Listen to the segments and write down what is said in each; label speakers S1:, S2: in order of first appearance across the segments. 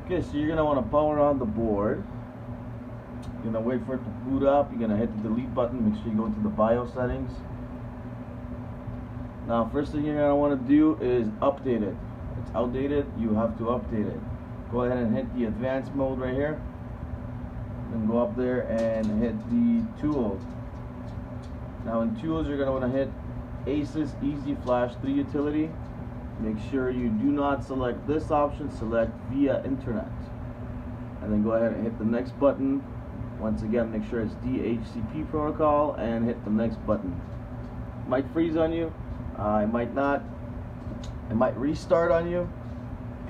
S1: Okay, so you're going to want to power on the board. You're going to wait for it to boot up. You're going to hit the delete button. Make sure you go into the BIOS settings. Now, first thing you're going to want to do is update it. It's outdated. You have to update it. Go ahead and hit the advanced mode right here. Then go up there and hit the tools. Now in tools, you're going to want to hit Asus Easy Flash 3 utility. Make sure you do not select this option. Select via internet. And then go ahead and hit the next button. Once again, make sure it's DHCP protocol and hit the next button. It might freeze on you. It might not. It might restart on you.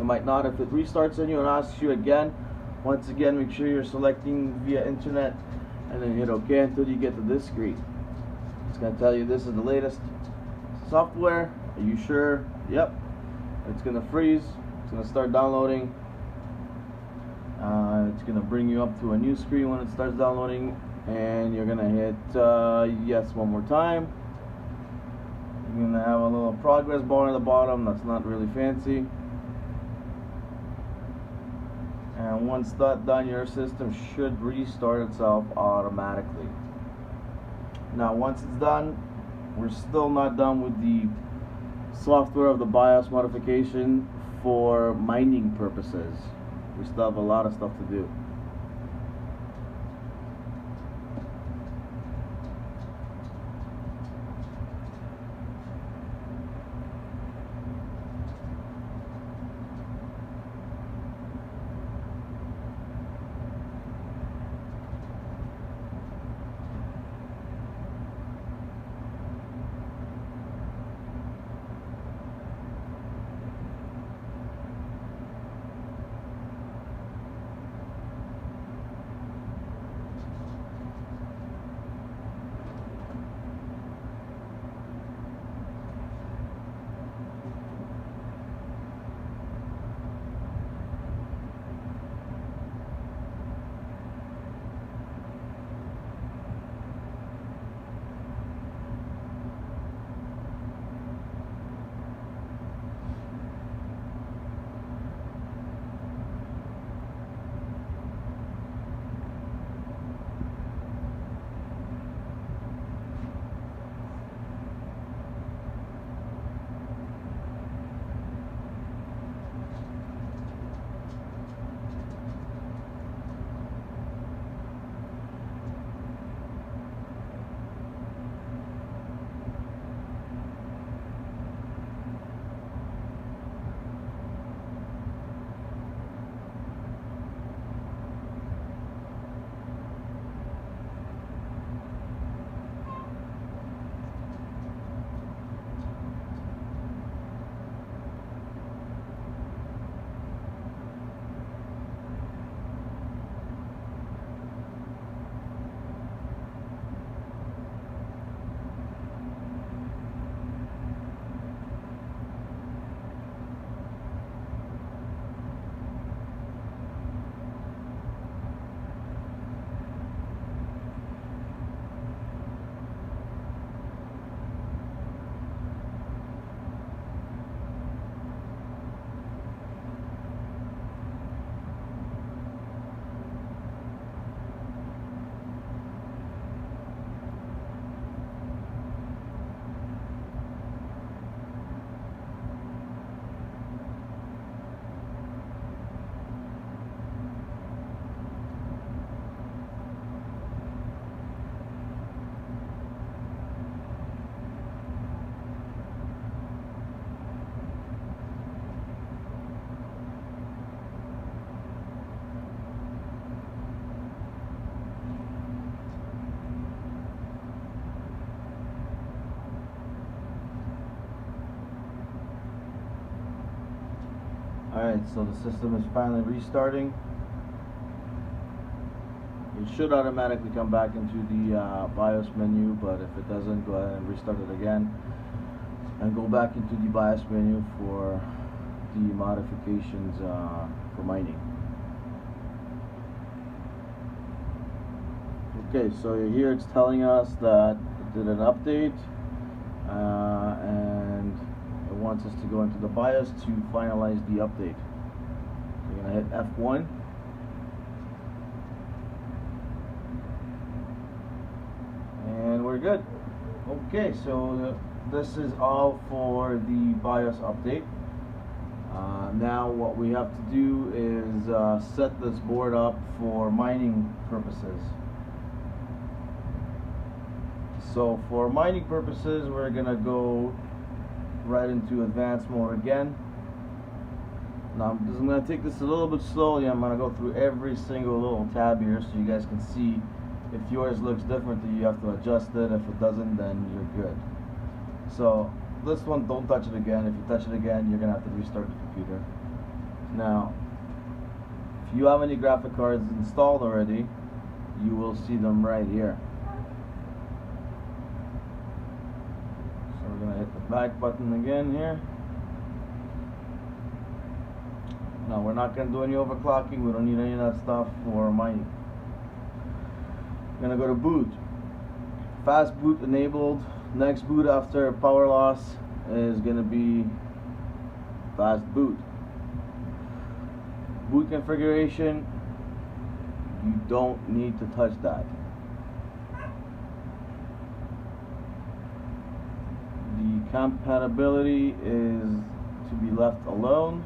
S1: It might not. If it restarts on you and asks you again, once again, make sure you're selecting via internet and then hit OK until you get to this screen. It's going to tell you this is the latest software. Are you sure? Yep. It's going to freeze. It's going to start downloading. It's going to bring you up to a new screen when it starts downloading, and you're going to hit yes one more time. You're going to have a little progress bar on the bottom. That's not really fancy. And once that's done, your system should restart itself automatically. Now once it's done, we're still not done with the software of the BIOS modification for mining purposes. We still have a lot of stuff to do. Alright, so the system is finally restarting. It should automatically come back into the BIOS menu, but if it doesn't, go ahead and restart it again and go back into the BIOS menu for the modifications for mining. Okay, so here it's telling us that it did an update and it wants us to go into the BIOS to finalize the update. You're going to hit hit F1. And we're good. Okay, so this is all for the BIOS update. Now what we have to do is set this board up for mining purposes. So for mining purposes, we're gonna go right into advanced mode again. Now I'm gonna take this a little bit slowly. I'm gonna go through every single little tab here so you guys can see. If yours looks different, then you have to adjust it. If it doesn't, then you're good. So this one, don't touch it again. If you touch it again, you're gonna have to restart the computer. Now, if you have any graphic cards installed already, you will see them right here. So we're gonna hit the back button again here. Now we're not gonna do any overclocking. We don't need any of that stuff for mining. We're gonna go to boot. Fast boot enabled. Next boot after power loss is gonna be fast boot. Boot configuration, you don't need to touch that. The compatibility is to be left alone.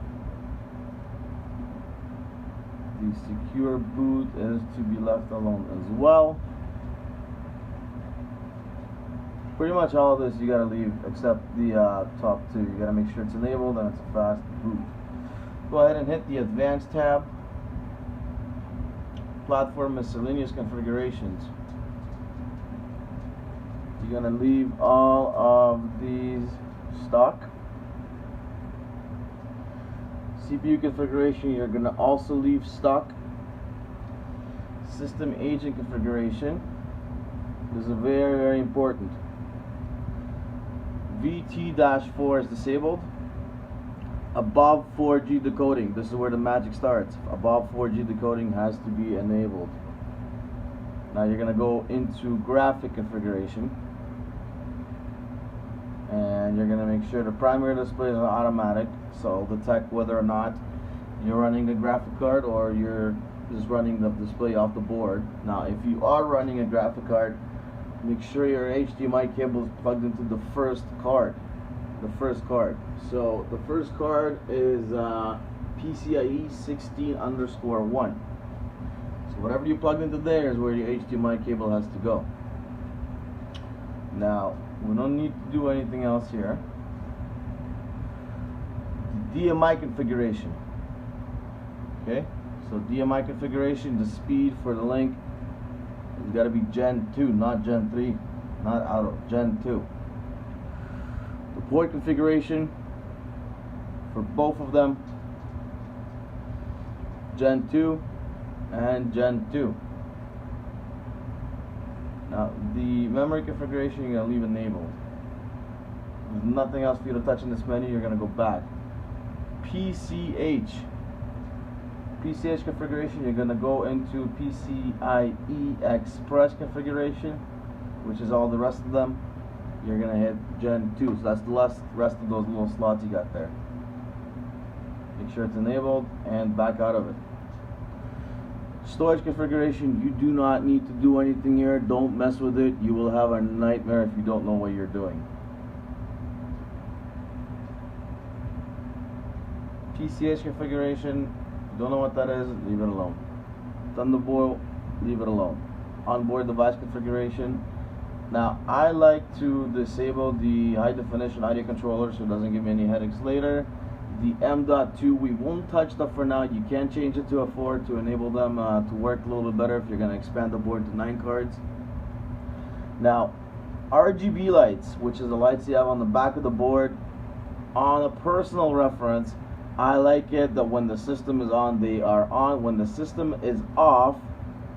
S1: The secure boot is to be left alone as well. Pretty much all of this you gotta leave except the top two. You gotta make sure it's enabled and it's a fast boot. Go ahead and hit the advanced tab. Platform miscellaneous configurations. You're gonna leave all of these stock. CPU configuration, you're gonna also leave stock. System agent configuration. This is very, very important. VT-4 is disabled. Above 4G decoding, this is where the magic starts. Above 4G decoding has to be enabled. Now you're gonna go into graphic configuration, and you're gonna make sure the primary display is automatic, so it'll detect whether or not you're running a graphic card or you're just running the display off the board. Now if you are running a graphic card, make sure your HDMI cable is plugged into the first card. So the first card is PCIe 16_1. So whatever you plugged into there is where your HDMI cable has to go. Now we don't need to do anything else here. DMI configuration. Okay, so DMI configuration, the speed for the link, it's got to be Gen 2, not Gen 3, not auto, Gen 2. The port configuration for both of them, Gen 2 and Gen 2. Now the memory configuration you're going to leave enabled. There's nothing else for you to touch in this menu. You're going to go back. PCH configuration, you're going to go into PCIe Express configuration, which is all the rest of them. You're going to hit Gen 2, so that's the rest of those little slots you got there. Make sure it's enabled and back out of it. Storage configuration, you do not need to do anything here. Don't mess with it. You will have a nightmare if you don't know what you're doing. PCH configuration, don't know what that is, leave it alone. Thunderbolt, leave it alone. Onboard device configuration. Now I like to disable the high definition audio controller so it doesn't give me any headaches later. The M.2, we won't touch that for now. You can change it to a 4 to enable them to work a little bit better if you're going to expand the board to 9 cards. Now RGB lights, which is the lights you have on the back of the board, on a personal reference, I like it that when the system is on, they are on. When the system is off,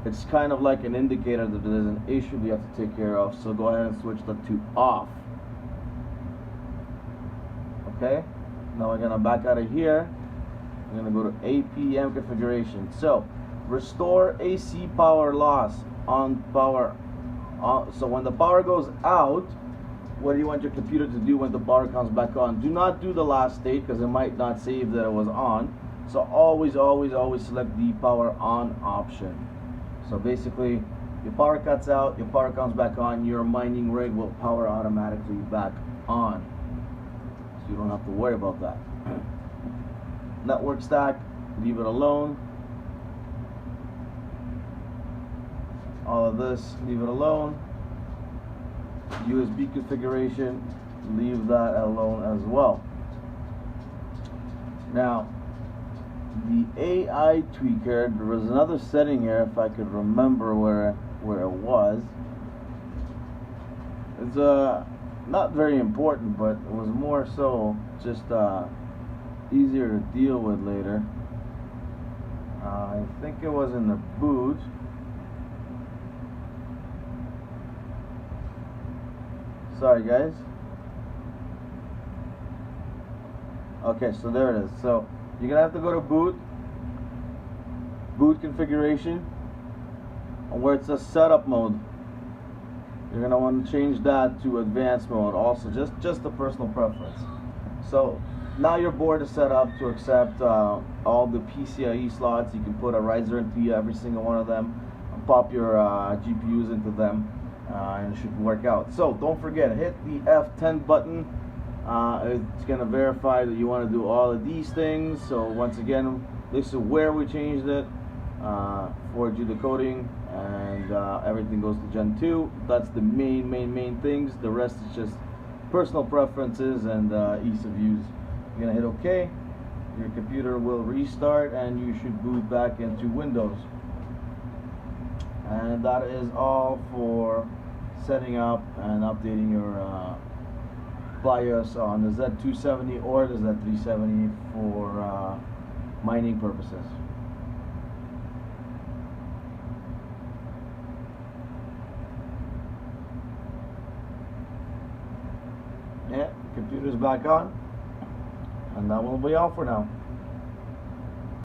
S1: it's kind of like an indicator that there's an issue you have to take care of. So go ahead and switch that to off. Okay, now we're gonna back out of here. We're gonna go to APM configuration. So restore AC power loss on power. So when the power goes out, what do you want your computer to do when the power comes back on? Do not do the last state because it might not save that it was on. So always select the power on option. So basically, your power cuts out, your power comes back on, your mining rig will power automatically back on. So you don't have to worry about that. Network stack, leave it alone. All of this, leave it alone. USB configuration, leave that alone as well. Now, the AI tweaker, there was another setting here, if I could remember where it was. It's not very important, but it was more so just easier to deal with later. I think it was in the boot. Sorry guys. Okay, so there it is. So you're gonna have to go to boot configuration, and where it says setup mode, you're gonna want to change that to advanced mode. Also, just a personal preference. So now your board is set up to accept all the PCIe slots. You can put a riser into every single one of them, and pop your GPUs into them, and it should work out. So don't forget, hit the F10 button. It's going to verify that you want to do all of these things. So once again, this is where we changed it, 4G decoding, and everything goes to Gen 2. That's the main things. The rest is just personal preferences and ease of use. You're going to hit OK. Your computer will restart and you should boot back into Windows. And that is all for setting up and updating your BIOS on the Z270 or the Z370 for mining purposes. Yeah, computer's back on, and that will be all for now.